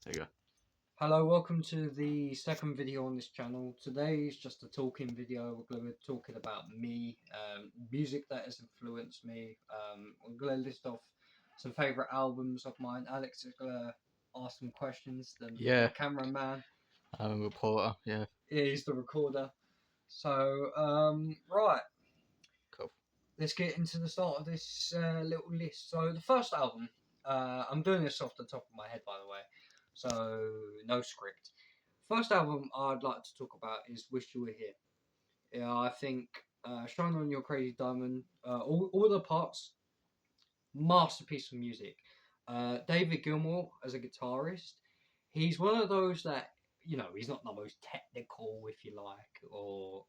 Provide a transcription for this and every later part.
There you go. Hello, welcome to the second video on this channel. Today is just a talking video. We're going to be talking about me, music that has influenced me. I'm going to list off some favourite albums of mine. Alex is going to ask some questions. Then Yeah, the cameraman, I'm a reporter. Yeah, he's the recorder. So, right, cool. let's get into the start of this little list. So, the first album, I'm doing this off the top of my head, by the way. So, no script. First album I'd like to talk about is "Wish You Were Here." Yeah, I think "Shine On Your Crazy Diamond," all the parts, masterpiece of music. David Gilmour as a guitarist, he's one of those that he's not the most technical, if you like, or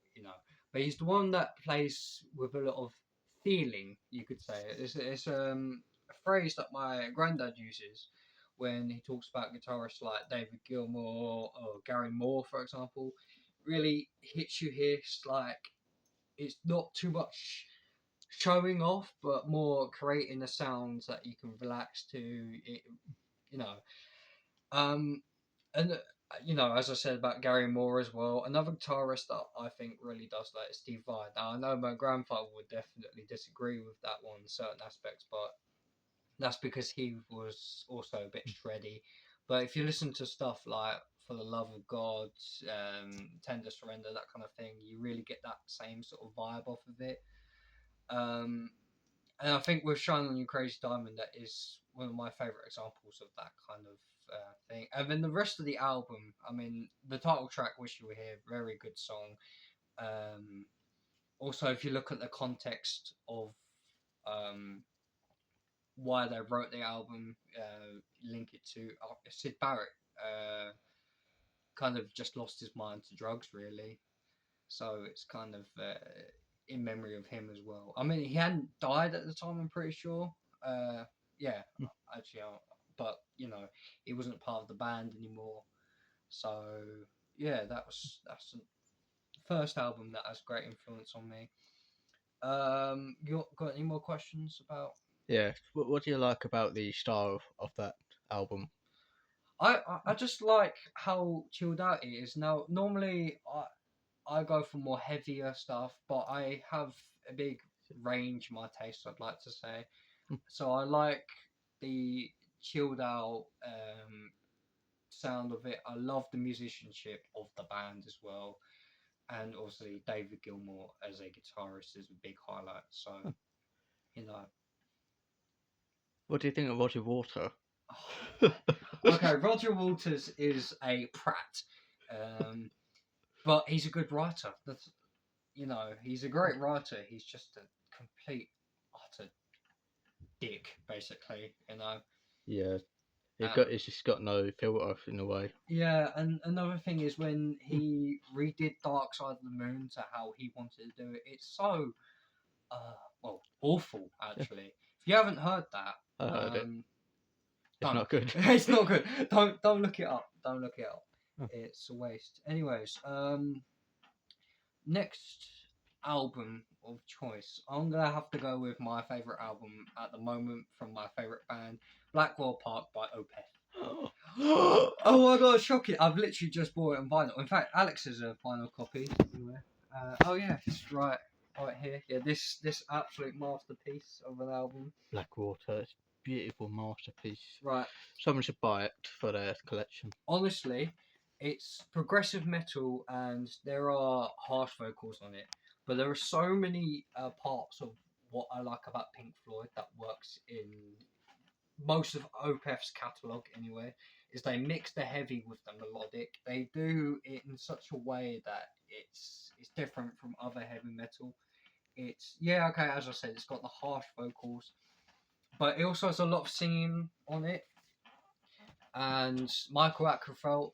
but he's the one that plays with a lot of feeling. You could say it's a phrase that my granddad uses when he talks about guitarists like David Gilmour or Gary Moore, for example. Really hits you here. It's like it's not too much showing off, but more creating the sounds that you can relax to. It, you know, um, and as I said about Gary Moore as well, another guitarist that I think really does that is Steve Vai. Now I know my grandfather would definitely disagree with that one in certain aspects, but that's because he was also a bit shreddy. But if you listen to stuff like "For the Love of God," "Tender Surrender," that kind of thing, you really get that same sort of vibe off of it. Um, and I think with "Shine On You Crazy Diamond," that is one of my favourite examples of that kind of thing. And then the rest of the album, I mean, the title track "Wish You Were Here," very good song. Um, Also, if you look at the context of um, why they wrote the album, link it to Sid Barrett. Kind of just lost his mind to drugs, really. So it's kind of in memory of him as well. I mean, he hadn't died at the time, I'm pretty sure. Yeah, Hmm. actually, but he wasn't part of the band anymore. So yeah, that's the first album that has great influence on me. You got any more questions about? Yeah, what do you like about the style of that album? I just like how chilled out it is. Now, normally I go for more heavier stuff, but I have a big range in my taste, I'd like to say. Hmm. So I like the chilled out sound of it. I love the musicianship of the band as well. And obviously, David Gilmour as a guitarist is a big highlight. So, you know. What do you think of Roger Water? Okay, Roger Waters is a prat. Um, but he's a good writer. He's a great writer. He's just a complete, utter dick, basically. Yeah, Um, it's just got no filter in a way. yeah, and another thing is when he redid Dark Side of the Moon to how he wanted to do it. It's so, awful. Yeah, Actually, if you haven't heard that, I heard it. It's don't. not good. It's not good. Don't look it up. Don't look it up. Oh, It's a waste. Anyways, next album of choice, I'm gonna have to go with my favorite album at the moment from my favorite band, Blackwell Park by Opeth. Oh my god, shocking! I've literally just bought it on vinyl. In fact, Alex has a vinyl copy somewhere. Oh yeah, it's right here. Yeah, this absolute masterpiece of an album. Blackwater, it's a beautiful masterpiece. Right, Someone should buy it for their collection. honestly, it's progressive metal and there are harsh vocals on it, but there are so many parts of what I like about Pink Floyd that works in most of Opeth's catalogue anyway. Is they mix the heavy with the melodic. They do it in such a way that it's different from other heavy metal. It's yeah, okay, as I said, it's got the harsh vocals, but it also has a lot of singing on it. And Michael Ackerfeld,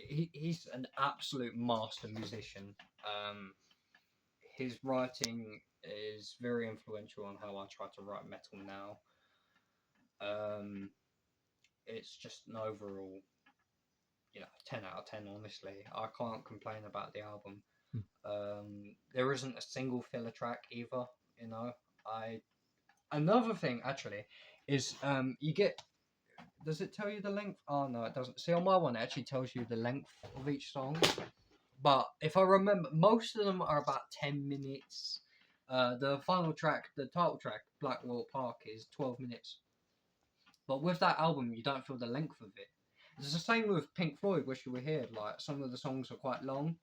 he's an absolute master musician. Um, his writing is very influential on how I try to write metal now. Um, it's just an overall, 10 out of 10, honestly. I can't complain about the album. Hmm. There isn't a single filler track either, you know. I Another thing actually is you get Does it tell you the length? Oh no, it doesn't. See, on my one, it actually tells you the length of each song. But if I remember, most of them are about 10 minutes. The final track, the title track, Blackwell Park, is 12 minutes. But with that album, you don't feel the length of it. It's the same with Pink Floyd, Wish You Were Here. Like, some of the songs are quite long.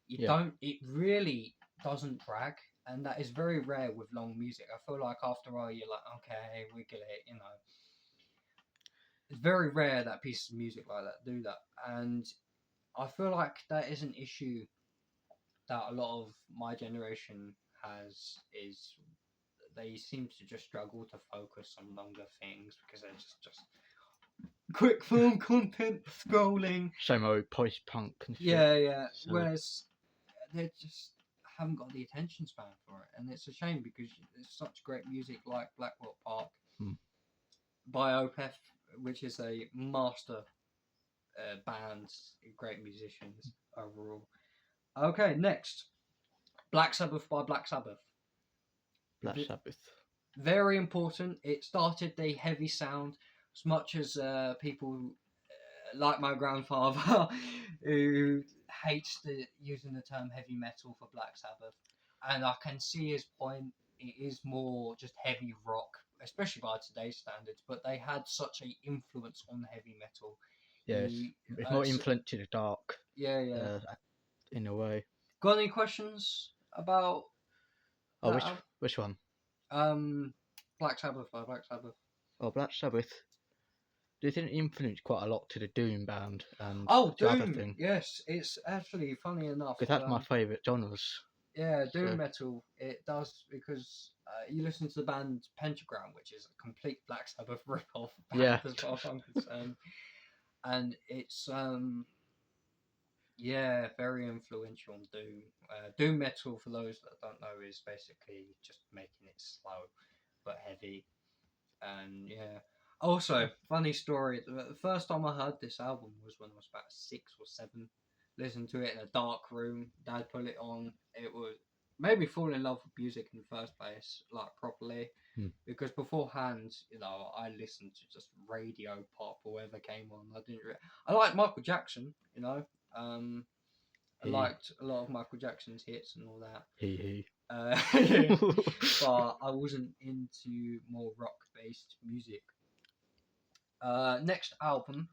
You Yeah. don't, it really doesn't drag. And that is very rare with long music. I feel like after a while, you're like, okay, we get it, you know. It's very rare that pieces of music like that do that. And I feel like that is an issue that a lot of my generation has, is they seem to just struggle to focus on longer things because they're just quick film content scrolling. Same old post punk and shit. Yeah. So, Whereas they just haven't got the attention span for it, and it's a shame because there's such great music like Blackwell Park by Opeth, which is a master band, great musicians overall. Okay, next, Black Sabbath by Black Sabbath. Black Sabbath. Very important. It started the heavy sound, as much as people like my grandfather who hates using the term heavy metal for Black Sabbath, and I can see his point. It is more just heavy rock, especially by today's standards, but they had such an influence on heavy metal. Yes, it's more influence to the dark. Yeah. In a way. Got any questions about Oh, which one? Black Sabbath by Black Sabbath. Oh, Black Sabbath. Do you think it influenced quite a lot to the Doom band and the Doom other thing? thing? Yes, it's actually funny enough. Because that's my favourite genres. Yeah, Doom metal. It does because you listen to the band Pentagram, which is a complete Black Sabbath rip-off band as far as I'm concerned, and it's very influential on Doom. Doom metal, for those that don't know, is basically just making it slow but heavy. And yeah. Also, funny story. The first time I heard this album was when I was about 6 or 7. Listened to it in a dark room. Dad put it on. It was made me fall in love with music in the first place, like properly. Because beforehand, you know, I listened to just radio pop or whatever came on. I liked Michael Jackson, you know. I liked a lot of Michael Jackson's hits and all that. But I wasn't into more rock-based music. Next album,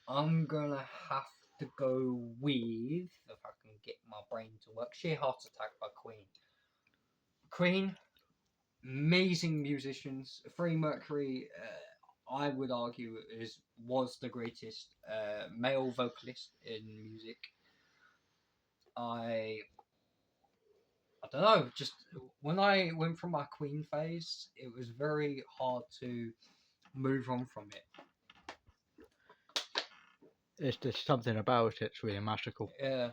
I'm gonna have to go with, if I can get my brain to work, Sheer Heart Attack by Queen. Queen, amazing musicians. Freddie Mercury, I would argue, was the greatest male vocalist in music. I don't know, just when I went from my Queen phase, it was very hard to move on from it. It's just something about it's really magical. Yeah.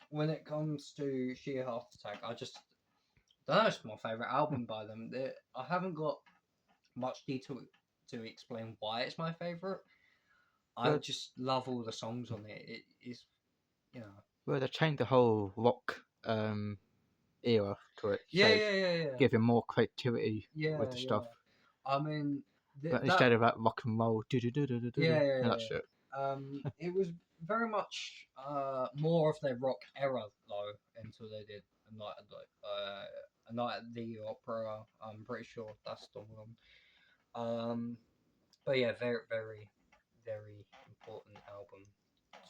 When it comes to Sheer Heart Attack, I don't know, it's my favourite album by them. I haven't got much detail to explain why it's my favourite. I just love all the songs on it. It is, you know. Well, they changed the whole rock era to it. Yeah. Giving more creativity with the stuff. I mean, instead of that rock and roll, that shit. It was very much more of their rock era though until they did a night at the opera. I'm pretty sure that's the one. But yeah, very very very important album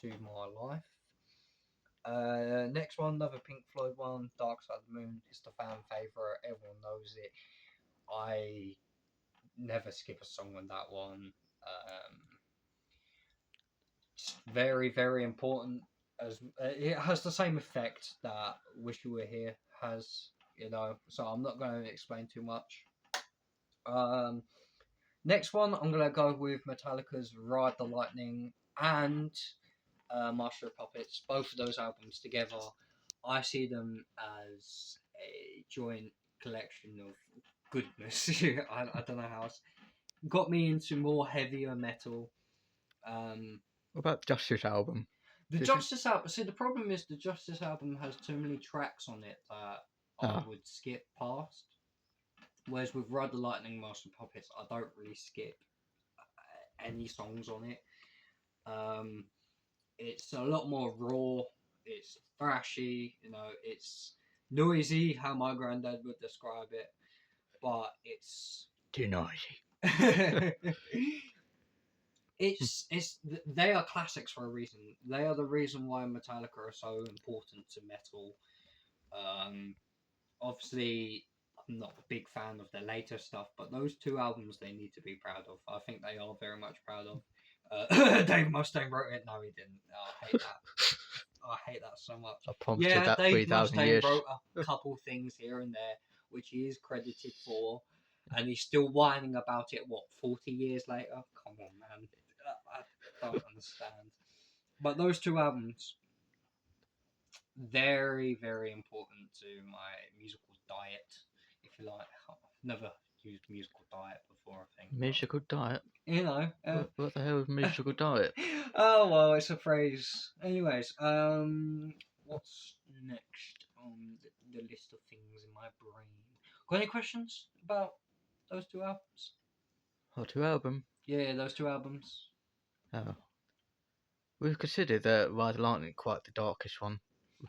to my life. Next one, another Pink Floyd one, Dark Side of the Moon. It's the fan favorite. Everyone knows it. I never skip a song on that one. Very, very important. As it has the same effect that "Wish You Were Here" has, you know. So I'm not going to explain too much. Next one, I'm going to go with Metallica's "Ride the Lightning" and Master of Puppets. Both of those albums together, I see them as a joint collection of goodness. I don't know how else. Got me into more heavier metal. What about the Justice album? The Justice album. See, the problem is the Justice album has too many tracks on it that I would skip past. Whereas with Ride the Lightning, Master of Puppets, I don't really skip. any songs on it. It's a lot more raw. It's thrashy. It's noisy, how my granddad would describe it. But it's Too noisy. they are classics for a reason. They are the reason why Metallica are so important to metal. Obviously, I'm not a big fan of their later stuff, but those two albums they need to be proud of. I think they are very much proud of. Dave Mustaine wrote it. No, he didn't. I hate that. I hate that so much. I promised Yeah, you that Dave 3,000 Mustaine years. wrote a couple things here and there, which he is credited for, and he's still whining about it. What, 40 years later? Come on, man. I don't understand. But those two albums, very, very important to my musical diet, if you like. I've never used musical diet before, I think. Musical diet? But, What the hell is musical diet? Oh, well, it's a phrase. Anyways, what's next on the list of things in my brain? Got any questions about those two albums? Oh, two album? Yeah, those two albums. Oh. We've considered that Ride the Lightning quite the darkest one.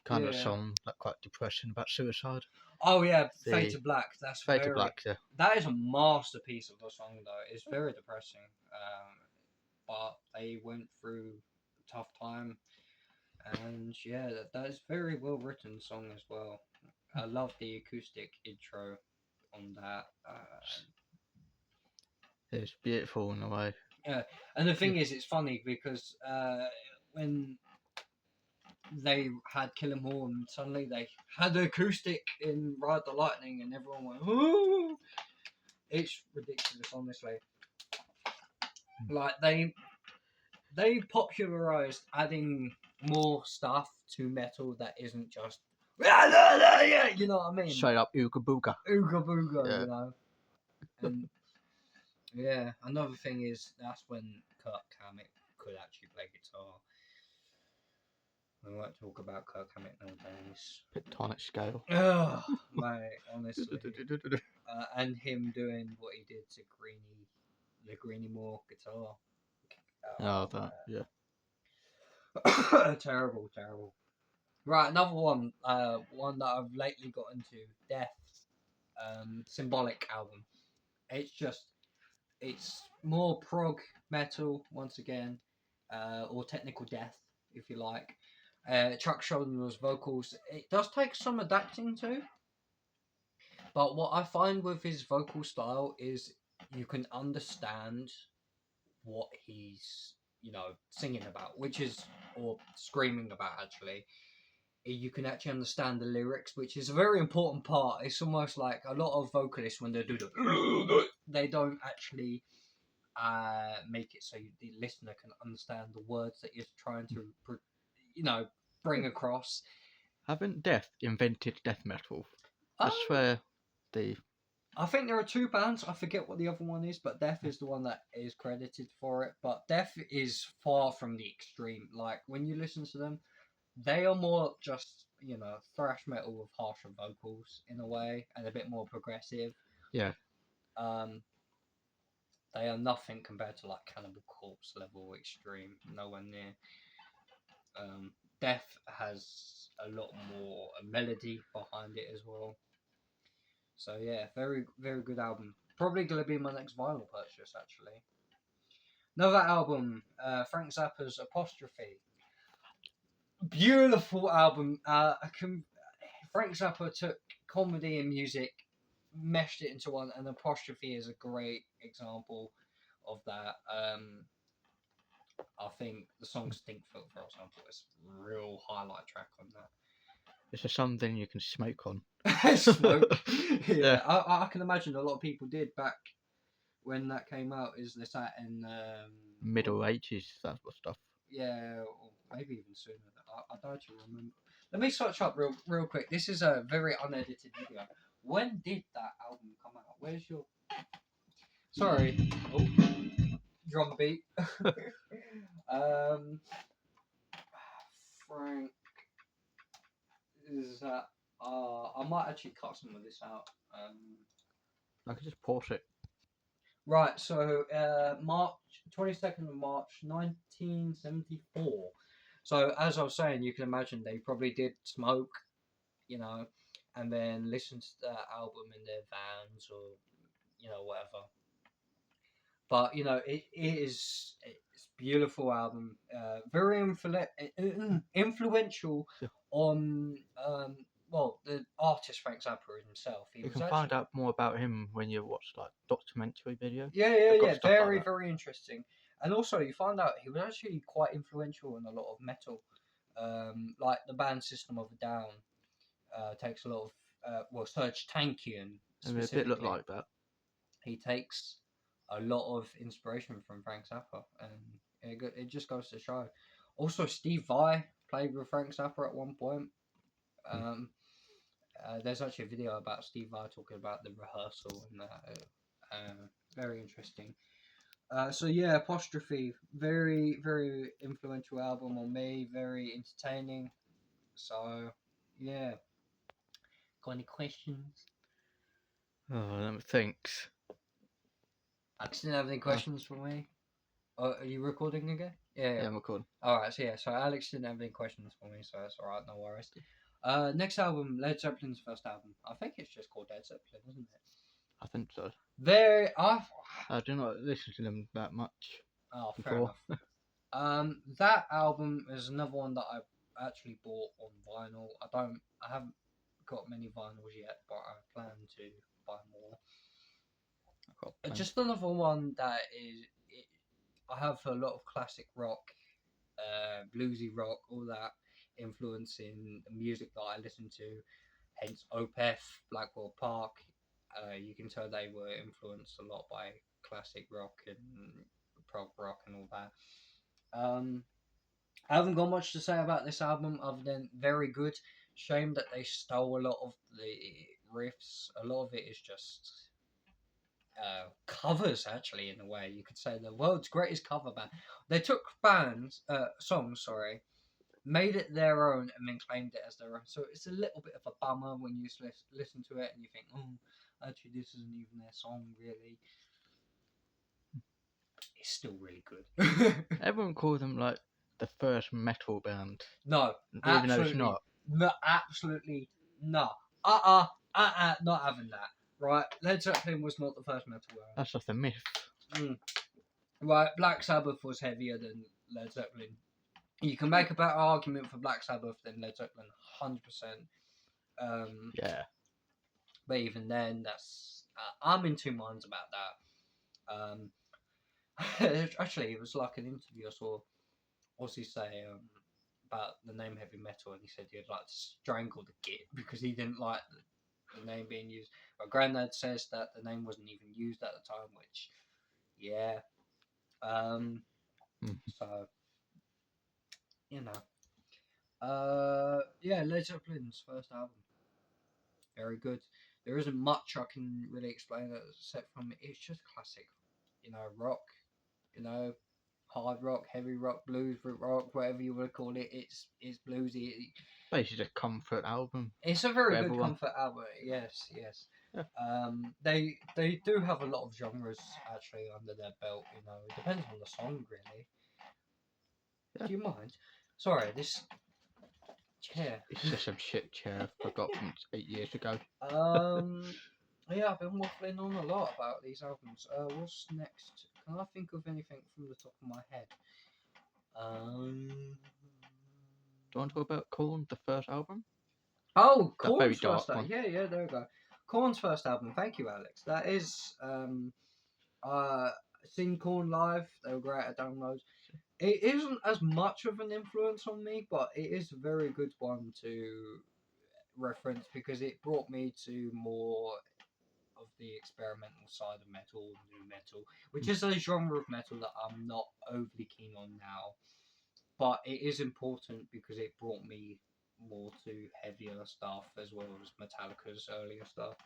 Kind of a Yeah. song like quite depressing about suicide. Oh yeah, The Fade to Black. That's Fade to very. Black, yeah. That is a masterpiece of a song, though. It's very depressing. But they went through a tough time, and yeah, that is very well written song as well. I love the acoustic intro on that. It's beautiful in a way. And the thing is, it's funny because when they had Kill 'Em All, and suddenly they had acoustic in Ride the Lightning, and everyone went, "Ooh!" It's ridiculous, honestly. Like they popularized adding more stuff to metal that isn't just you know what I mean? Straight up Ooga Booga. Ooga booga, Yeah. you know. And yeah, another thing is that's when Kirk Hammett could actually play guitar. We won't talk about Kirk Hammett nowadays. Tectonic scale. Oh, mate, honestly. And him doing what he did to the Greenie Moore guitar. Oh, that, yeah. Terrible, terrible. Right, another one. One that I've lately got into. Death. Symbolic album. It's more prog metal once again, or technical death, if you like. Chuck Schuldin's vocals. It does take some adapting to, but what I find with his vocal style is you can understand what he's singing about, or screaming about actually. You can actually understand the lyrics, which is a very important part. It's almost like a lot of vocalists when they do they don't actually make it so the listener can understand the words that you're trying to bring across. Haven't Death invented death metal? I swear I think there are two bands. I forget what the other one is, but Death is the one that is credited for it. But Death is far from the extreme. Like when you listen to them, they are more just thrash metal with harsher vocals in a way and a bit more progressive. Yeah. They are nothing compared to like Cannibal Corpse level extreme. Nowhere near. Death has a lot more melody behind it as well. So yeah, very very good album. Probably gonna be my next vinyl purchase actually. Another album, Frank Zappa's Apostrophe. Beautiful album. Frank Zappa took comedy and music, meshed it into one, and Apostrophe is a great example of that. I think the song Stinkfoot, for example, is a real highlight track on that. It's just something you can smoke on. Smoke. Yeah. I can imagine a lot of people did back when that came out. Is this that in Middle 80s, that sort of stuff. Yeah, or maybe even sooner. I don't actually remember. Let me search up real quick. This is a very unedited video. When did that album come out? Where's your... Sorry. Oh, drum beat. Frank is that... I might actually cut some of this out. I could just pause it. Right, so March 22nd of March 1974. So as I was saying, you can imagine they probably did smoke, you know, and then listen to the album in their vans or whatever. But it is it's a beautiful album, very influential So on well, the artist Frank Zappa himself. He you was can find actually out more about him when you watch like documentary videos. yeah, They've got yeah, stuff like very that. very interesting. And also, you find out he was actually quite influential in a lot of metal, like the band System of a Down. Takes a lot of well, Serge Tankian I mean, a bit look specifically. like that. He takes a lot of inspiration from Frank Zappa, and it just goes to show. Also, Steve Vai played with Frank Zappa at one point. Mm. Um, there's actually a video about Steve Vai talking about the rehearsal and that. Very interesting. So yeah, Apostrophe, very very influential album on me. Very entertaining. So yeah, got any questions? Oh, let me think. Alex didn't have any Uh, questions for me. Oh, are you recording again? Yeah. yeah, I'm recording. Alright, so Alex didn't have any questions for me, so that's alright, no worries. Next album, Led Zeppelin's first album. I think it's just called Led Zeppelin, isn't it? I think so. Very I do not listen to them that much fair before. enough. That album is another one that I actually bought on vinyl. I haven't got many vinyls yet, but I plan to buy more. I've got plenty. Just another one that I have a lot of classic rock, bluesy rock, all that influencing the music that I listen to. Hence Opeth, Blackwell Park. You can tell they were influenced a lot by classic rock and prog rock and all that. I haven't got much to say about this album other than very good. Shame that they stole a lot of the riffs. A lot of it is just covers, actually, in a way. You could say the world's greatest cover band. They took songs, sorry, made it their own, and then claimed it as their own. So it's a little bit of a bummer when you listen to it and you think, oh, actually, this isn't even their song, really. It's still really good. Everyone calls them like the first metal band, No, even though it's absolutely, not. no, absolutely no. Not having that. Right, Led Zeppelin was not the first metal band. That's just a myth. Right, Black Sabbath was heavier than Led Zeppelin. You can make a better argument for Black Sabbath than Led Zeppelin, 100%. Yeah. But even then, that's I'm in two minds about that. Actually, it was like an interview I saw Ozzy say about the name heavy metal, and he said he'd like to strangle the git because he didn't like the name being used. My granddad says that the name wasn't even used at the time, which, yeah. So, yeah, Led Zeppelin's first album, very good. There isn't much I can really explain except from it's just classic, rock, hard rock, heavy rock, blues rock, whatever you want to call it. It's bluesy. Basically, just a comfort album. It's a very For good everyone. comfort album. Yes. Yeah. They do have a lot of genres actually under their belt. It depends on the song really. Yeah. Do you mind? Sorry, this chair. It's just some shit chair I got from 8 years ago. Yeah, I've been waffling on a lot about these albums. What's next? Can I think of anything from the top of my head? Do you want to talk about Korn, the first album? Oh, That very Korn's dark first album. one. Yeah, there we go. Korn's first album. Thank you, Alex. That is seen Korn live. They were great at downloads. It isn't as much of an influence on me, but it is a very good one to reference because it brought me to more of the experimental side of metal, new metal, which is a genre of metal that I'm not overly keen on now. But it is important because it brought me more to heavier stuff as well as Metallica's earlier stuff.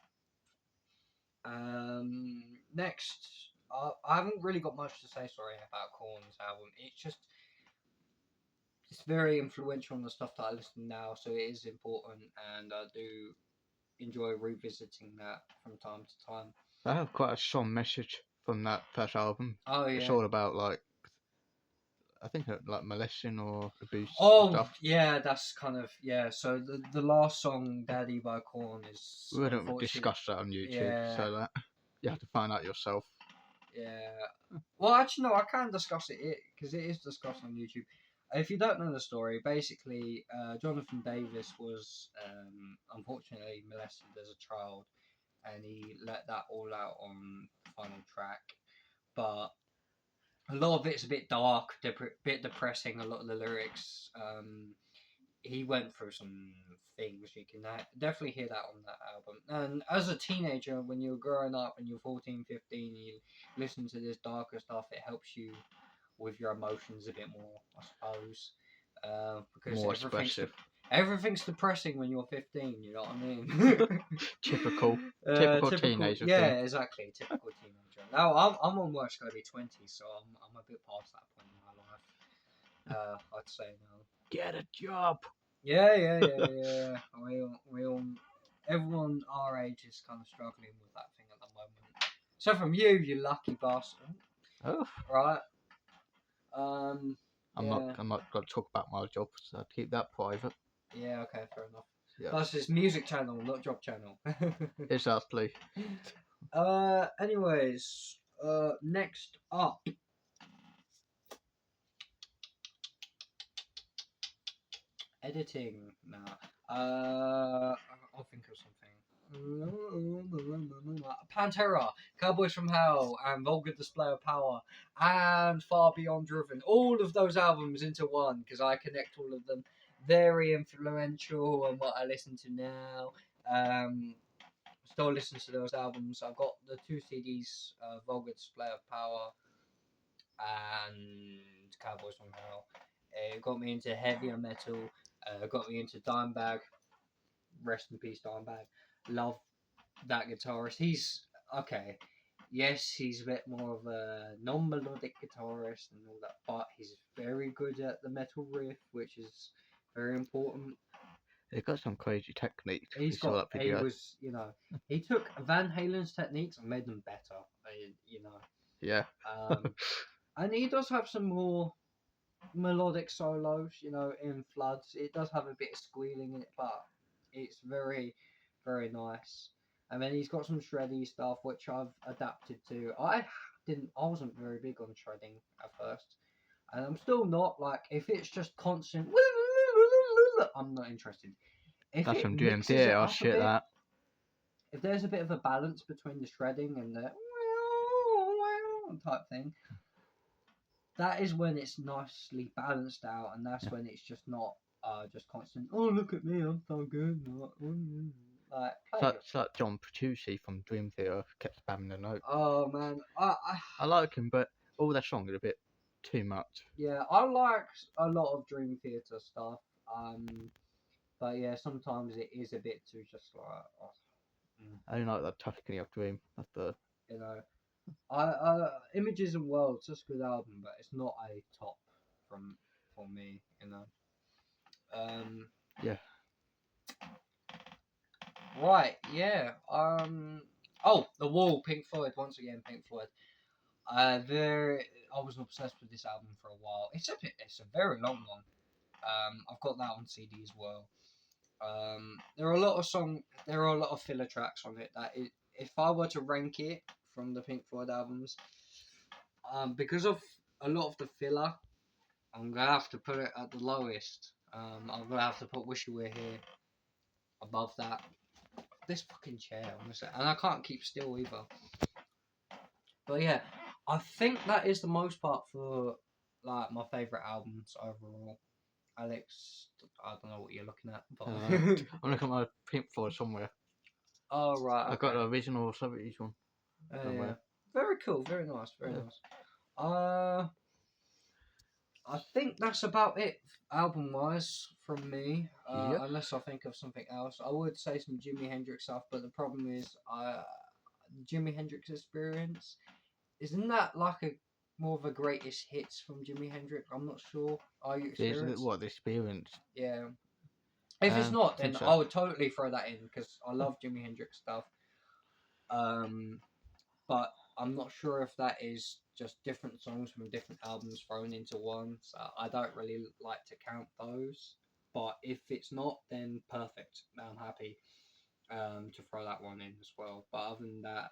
Next, I haven't really got much to say, sorry, about Korn's album. It's very influential on the stuff that I listen to now, so it is important, and I do enjoy revisiting that from time to time. I have quite a strong message from that first album. Oh It's yeah. all about like, I think like molesting or abuse Oh stuff. yeah, that's kind of yeah. So the last song, "Daddy" by Korn, is We don't unfortunately discuss that on YouTube, yeah. so that you have to find out yourself. Yeah. Well, actually, no, I can discuss it because it is discussed on YouTube. If you don't know the story, basically, Jonathan Davis was unfortunately molested as a child, and he let that all out on the final track. But a lot of it's a bit dark, bit depressing. A lot of the lyrics. He went through some things. You can definitely hear that on that album. And as a teenager, when you're growing up and you're 14, 15, and you listen to this darker stuff, it helps you with your emotions a bit more, I suppose. Because More expressive. everything's depressing when you're 15. You know what I mean? Typical teenager yeah, thing. exactly. Typical teenager. Now I'm almost going to be 20, so I'm a bit past that point in my life. I'd say now. Get a job. Yeah. We all, everyone our age is kind of struggling with that thing at the moment. So from you lucky bastard, Oh, right? I'm Yeah. not going to talk about my job, so I'd keep that private. Yeah, okay, fair enough. Yeah. That's his music channel, not job channel. Exactly. Anyways, next up. Editing. Nah. I'll think of something. Pantera, Cowboys from Hell, and Vulgar Display of Power, and Far Beyond Driven. All of those albums into one because I connect all of them. Very influential on what I listen to now. Still listen to those albums. I've got the 2 CDs, Vulgar Display of Power and Cowboys from Hell. It got me into heavier metal. Got me into Dimebag. Rest in peace, Dimebag. Love that guitarist. He's okay. Yes, he's a bit more of a non-melodic guitarist and all that, but he's very good at the metal riff, which is very important. He's got some crazy techniques. He Video. was, he took Van Halen's techniques and made them better. Yeah. And he does have some more melodic solos, in Floods. It does have a bit of squealing in it, but it's very, very nice. And then he's got some shreddy stuff which I've adapted to. I wasn't very big on shredding at first, and I'm still not. Like if it's just constant, I'm not interested. If That's it some mixes DMD it or up a shit. bit, That. if there's a bit of a balance between the shredding and the type thing, that is when it's nicely balanced out, and that's when it's just not just constant. Oh, look at me, I'm so good. Like, It's like John Petrucci from Dream Theater kept spamming the note. oh man, I like him, but all that song is a bit too much. Yeah, I like a lot of Dream Theater stuff. But yeah, sometimes it is a bit too just like. I don't like that Tuscany of Dream. That's the. Images and Worlds, just a good album, but it's not a top for me. Yeah. Right. Yeah. Oh, The Wall, Pink Floyd. Once again, Pink Floyd. I was obsessed with this album for a while. It's a very long one. I've got that on CD as well. There are a lot of filler tracks on it. If I were to rank it from the Pink Floyd albums, because of a lot of the filler, I'm gonna have to put it at the lowest. I'm gonna have to put "Wish You Were Here" above that. This fucking chair, honestly, and I can't keep still either. But yeah, I think that is the most part for like my favorite albums overall. Alex, I don't know what you're looking at, but I'm looking at my Pink Floyd somewhere. Oh right, okay. I got the original 70s one. Yeah. Very cool, very nice, very nice. I think that's about it album wise from me. Yep. Unless I think of something else, I would say some Jimi Hendrix stuff, but the problem is, Jimi Hendrix Experience, isn't that like a more of a greatest hits from Jimi Hendrix? I'm not sure. Are you experienced? What the Experience? Yeah. If it's not, then so. I would totally throw that in because I love Jimi Hendrix stuff. But I'm not sure if that is just different songs from different albums thrown into one. So I don't really like to count those. But if it's not, then perfect. I'm happy to throw that one in as well. But other than that,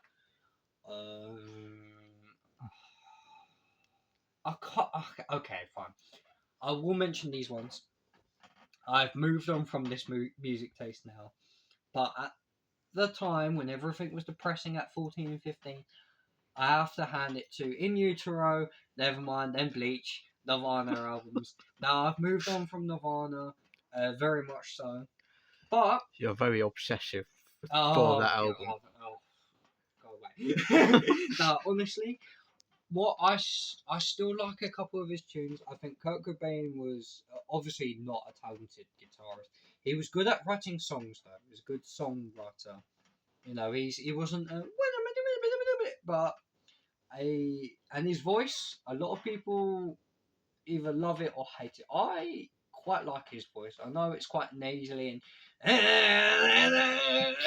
I can't. Okay, fine. I will mention these ones. I've moved on from this music taste now. But at the time when everything was depressing at 14 and 15, I have to hand it to In Utero, Nevermind, then Bleach, Nirvana albums. Now I've moved on from Nirvana, very much so. But You're very obsessive for oh, that album. go away. Now, honestly, I still like a couple of his tunes. I think Kurt Cobain was obviously not a talented guitarist. He was good at writing songs, though. He was a good songwriter. You know, he wasn't but and his voice. A lot of people either love it or hate it. I quite like his voice. I know it's quite nasally and I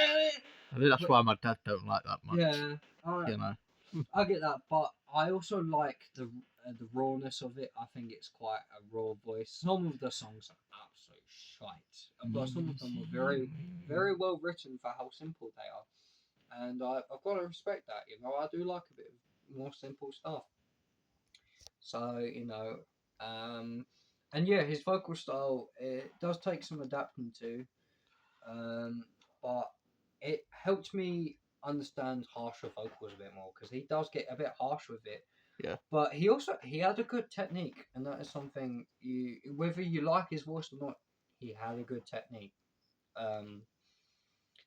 think that's why my dad don't like that much. yeah, You know. I get that, but I also like the rawness of it. I think it's quite a raw voice. Some of the songs are absolute shite, but some of them are very, very well written for how simple they are, and I've got to respect that. You know, I do like a bit of more simple stuff. So you know, and yeah, his vocal style it does take some adapting to, but it helped me understand harsher vocals a bit more because he does get a bit harsh with it. Yeah. But he had a good technique, and that is something you whether you like his voice or not, he had a good technique.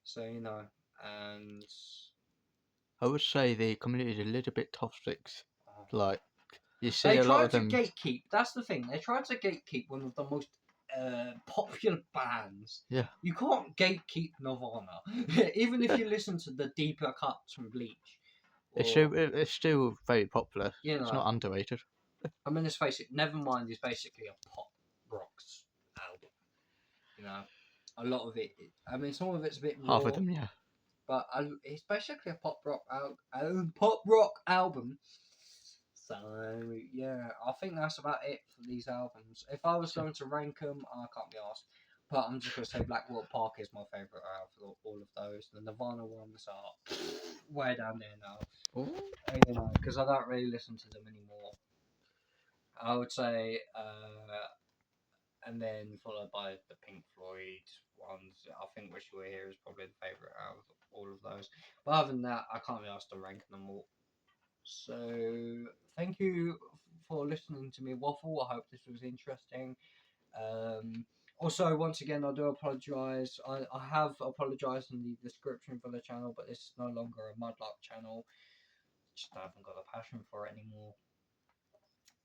So you know, and I would say the community is a little bit toxic. Like you see they a lot tried of to them. gatekeep. That's the thing. They tried to gatekeep one of the most popular bands. Yeah. You can't gatekeep Nirvana, even if you listen to the deeper cuts from Bleach. It's still very popular. You know, it's not underrated. I mean, let's face it. Nevermind is basically a pop rock album. You know, a lot of it. I mean, some of it's a bit raw, Half of them, yeah. but it's basically a pop rock album. So yeah, I think that's about it for these albums. If I was going to rank them, I can't be asked. But I'm just gonna say Blackwater Park is my favourite out of all of those. The Nirvana ones are way down there now. You know, because I don't really listen to them anymore. I would say, and then followed by the Pink Floyd ones. I think Wish You Were Here is probably the favourite out of all of those. But other than that, I can't be asked to rank them all. So thank you for listening to me waffle. I hope this was interesting. Also, once again, I do apologise. I have apologised in the description for the channel, but this is no longer a Mudlark channel. Just haven't got a passion for it anymore,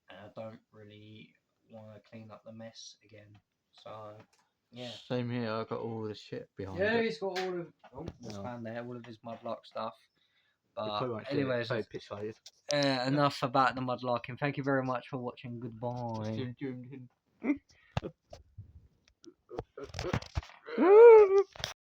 and I don't really want to clean up the mess again. So yeah. Same here. I got all the shit behind Yeah, it. he's got all of all of his Mudlark stuff. But Anyways, enough about the mudlarking. Thank you very much for watching. Goodbye.